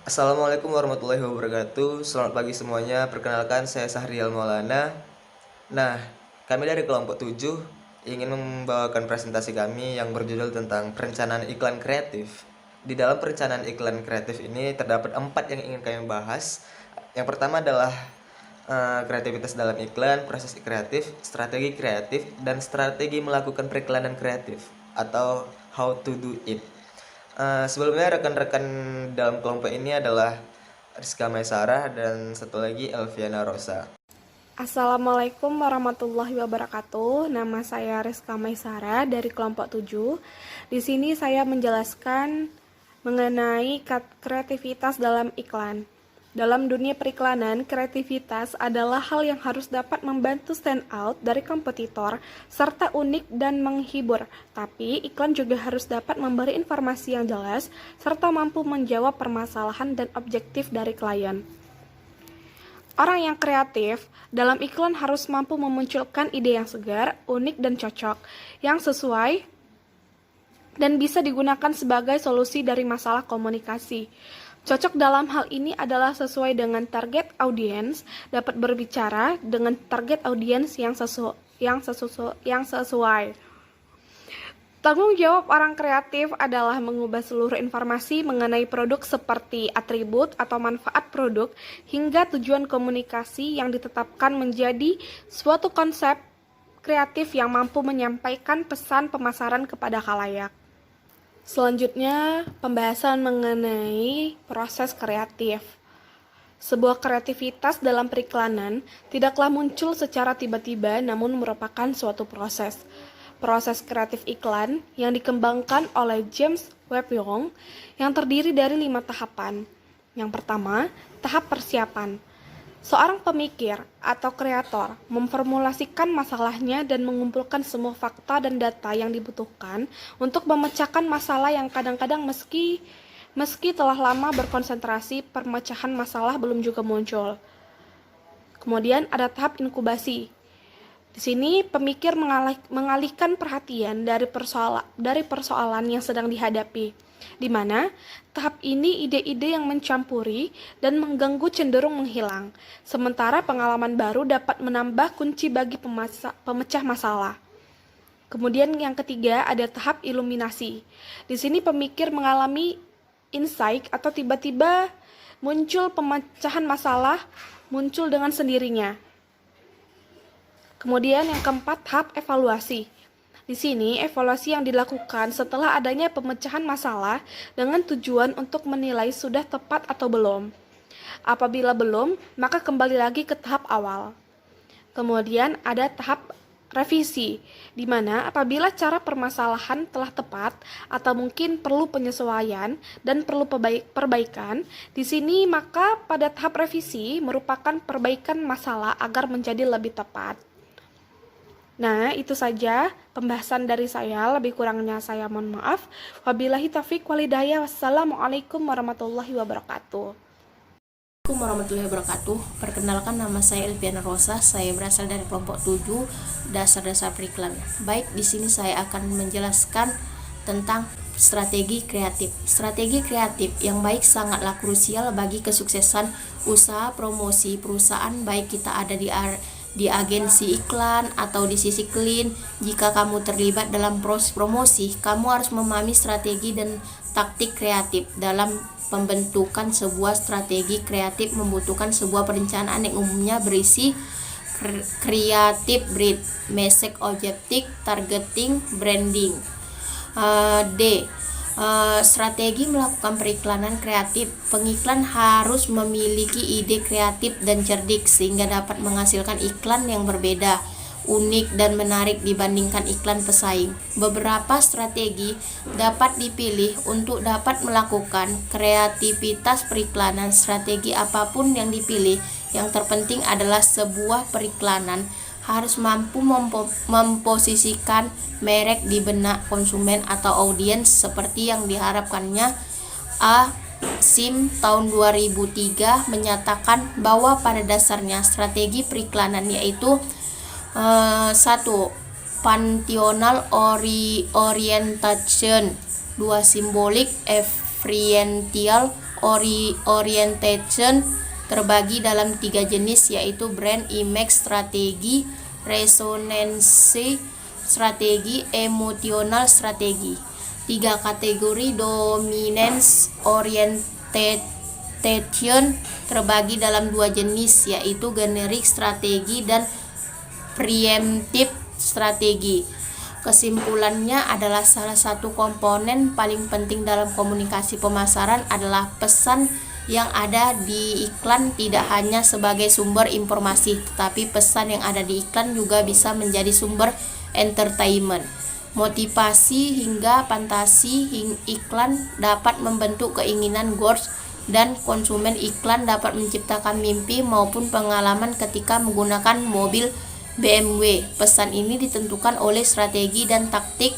Assalamualaikum warahmatullahi wabarakatuh. Selamat pagi semuanya. Perkenalkan saya Sahrial Maulana. Nah, kami dari kelompok 7 ingin membawakan presentasi kami yang berjudul tentang perencanaan iklan kreatif. Di dalam perencanaan iklan kreatif ini terdapat 4 yang ingin kami bahas. Yang pertama adalah kreativitas dalam iklan, proses kreatif, strategi kreatif, dan strategi melakukan periklanan kreatif atau how to do it. Sebelumnya rekan-rekan dalam kelompok ini adalah Rizka Maisarah dan satu lagi Elviana Rosa. Assalamualaikum warahmatullahi wabarakatuh. Nama saya Rizka Maisara dari kelompok 7. Di sini saya menjelaskan mengenai kreativitas dalam iklan. Dalam dunia periklanan, kreativitas adalah hal yang harus dapat membantu stand out dari kompetitor serta unik dan menghibur. Tapi iklan juga harus dapat memberi informasi yang jelas serta mampu menjawab permasalahan dan objektif dari klien. Orang yang kreatif dalam iklan harus mampu memunculkan ide yang segar, unik, dan cocok, yang sesuai dan bisa digunakan sebagai solusi dari masalah komunikasi. Cocok dalam hal ini adalah sesuai dengan target audiens, dapat berbicara dengan target audiens yang sesuai. Tanggung jawab orang kreatif adalah mengubah seluruh informasi mengenai produk seperti atribut atau manfaat produk hingga tujuan komunikasi yang ditetapkan menjadi suatu konsep kreatif yang mampu menyampaikan pesan pemasaran kepada khalayak. Selanjutnya, pembahasan mengenai proses kreatif. Sebuah kreativitas dalam periklanan tidaklah muncul secara tiba-tiba namun merupakan suatu proses. Proses kreatif iklan yang dikembangkan oleh James Webb Young yang terdiri dari 5 tahapan. Yang pertama, tahap persiapan. Seorang pemikir atau kreator memformulasikan masalahnya dan mengumpulkan semua fakta dan data yang dibutuhkan untuk memecahkan masalah yang kadang-kadang meski telah lama berkonsentrasi, pemecahan masalah belum juga muncul. Kemudian ada tahap inkubasi. Di sini pemikir mengalihkan perhatian dari persoalan yang sedang dihadapi, di mana tahap ini ide-ide yang mencampuri dan mengganggu cenderung menghilang, sementara pengalaman baru dapat menambah kunci bagi pemecah masalah. Kemudian yang ketiga ada tahap iluminasi. Di sini pemikir mengalami insight atau tiba-tiba muncul pemecahan masalah muncul dengan sendirinya. Kemudian yang keempat, tahap evaluasi. Di sini, evaluasi yang dilakukan setelah adanya pemecahan masalah dengan tujuan untuk menilai sudah tepat atau belum. Apabila belum, maka kembali lagi ke tahap awal. Kemudian ada tahap revisi, di mana apabila cara permasalahan telah tepat atau mungkin perlu penyesuaian dan perlu perbaikan, di sini maka pada tahap revisi merupakan perbaikan masalah agar menjadi lebih tepat. Nah, itu saja pembahasan dari saya. Lebih kurangnya saya mohon maaf. Wabillahi taufiq wal hidayah. Wassalamualaikum warahmatullahi wabarakatuh. Assalamualaikum warahmatullahi wabarakatuh. Perkenalkan, nama saya Elviana Rosa. Saya berasal dari kelompok 7 dasar-dasar periklan. Baik, di sini saya akan menjelaskan tentang strategi kreatif. Strategi kreatif yang baik sangatlah krusial bagi kesuksesan usaha promosi perusahaan, baik kita ada di agensi iklan atau di sisi klien. Jika kamu terlibat dalam proses promosi, kamu harus memahami strategi dan taktik kreatif. Dalam pembentukan sebuah strategi kreatif membutuhkan sebuah perencanaan yang umumnya berisi kreatif brief, message objective, targeting, branding. Strategi melakukan periklanan kreatif. Pengiklan harus memiliki ide kreatif dan cerdik sehingga dapat menghasilkan iklan yang berbeda, unik, dan menarik dibandingkan iklan pesaing. Beberapa strategi dapat dipilih untuk dapat melakukan kreativitas periklanan. Strategi apapun yang dipilih, yang terpenting adalah sebuah periklanan harus mampu memposisikan merek di benak konsumen atau audiens seperti yang diharapkannya. SIM tahun 2003 menyatakan bahwa pada dasarnya strategi periklanan yaitu 1. Functional orientation, 2. Symbolic Experiential Orientation terbagi dalam 3 jenis, yaitu brand image strategi, resonancy strategi, emotional strategi. 3 kategori dominance orientation terbagi dalam 2 jenis, yaitu generic strategi dan preemptive strategi. Kesimpulannya adalah salah satu komponen paling penting dalam komunikasi pemasaran adalah pesan yang ada di iklan tidak hanya sebagai sumber informasi, tetapi pesan yang ada di iklan juga bisa menjadi sumber entertainment, motivasi hingga fantasi. Iklan dapat membentuk keinginan goals dan konsumen iklan dapat menciptakan mimpi maupun pengalaman ketika menggunakan mobil BMW. Pesan ini ditentukan oleh strategi dan taktik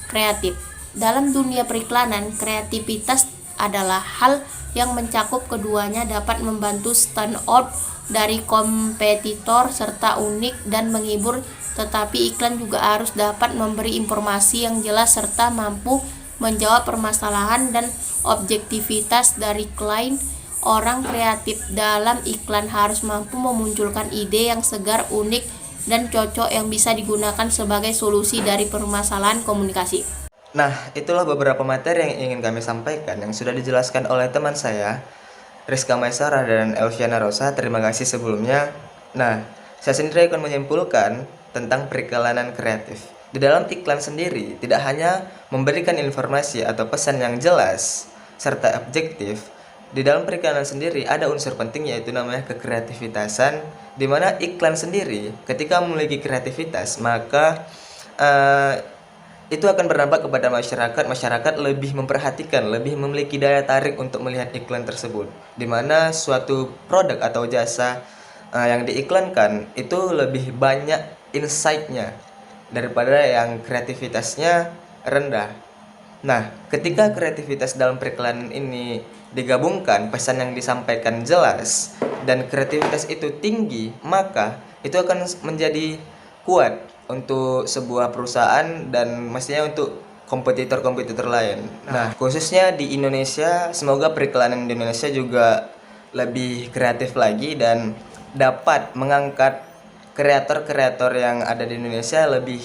kreatif. Dalam dunia periklanan, kreativitas adalah hal yang mencakup keduanya, dapat membantu stand out dari kompetitor serta unik dan menghibur, tetapi iklan juga harus dapat memberi informasi yang jelas serta mampu menjawab permasalahan dan objektivitas dari klien. Orang kreatif dalam iklan harus mampu memunculkan ide yang segar, unik, dan cocok yang bisa digunakan sebagai solusi dari permasalahan komunikasi. Nah, itulah beberapa materi yang ingin kami sampaikan yang sudah dijelaskan oleh teman saya, Rizka Maisara dan Elviana Rosa. Terima kasih sebelumnya. Nah, saya sendiri akan menyimpulkan tentang periklanan kreatif. Di dalam iklan sendiri, tidak hanya memberikan informasi atau pesan yang jelas serta objektif. Di dalam periklanan sendiri ada unsur penting, yaitu namanya kekreativitasan, di mana iklan sendiri ketika memiliki kreativitas, maka itu akan berdampak kepada masyarakat. Masyarakat lebih memperhatikan, lebih memiliki daya tarik untuk melihat iklan tersebut, di mana suatu produk atau jasa yang diiklankan itu lebih banyak insight-nya daripada yang kreativitasnya rendah. Nah, ketika kreativitas dalam periklanan ini digabungkan, pesan yang disampaikan jelas dan kreativitas itu tinggi, maka itu akan menjadi kuat untuk sebuah perusahaan dan mestinya untuk kompetitor-kompetitor lain. Nah, khususnya di Indonesia, semoga periklanan di Indonesia juga lebih kreatif lagi dan dapat mengangkat kreator-kreator yang ada di Indonesia lebih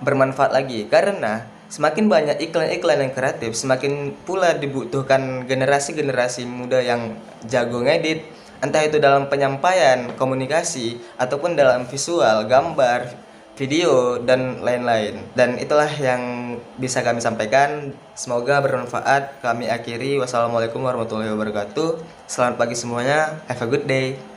bermanfaat lagi. Karena semakin banyak iklan-iklan yang kreatif, semakin pula dibutuhkan generasi-generasi muda yang jago ngedit, entah itu dalam penyampaian komunikasi ataupun dalam visual, gambar, video, dan lain-lain. Dan itulah yang bisa kami sampaikan. Semoga bermanfaat. Kami akhiri. Wassalamualaikum warahmatullahi wabarakatuh. Selamat pagi semuanya. Have a good day.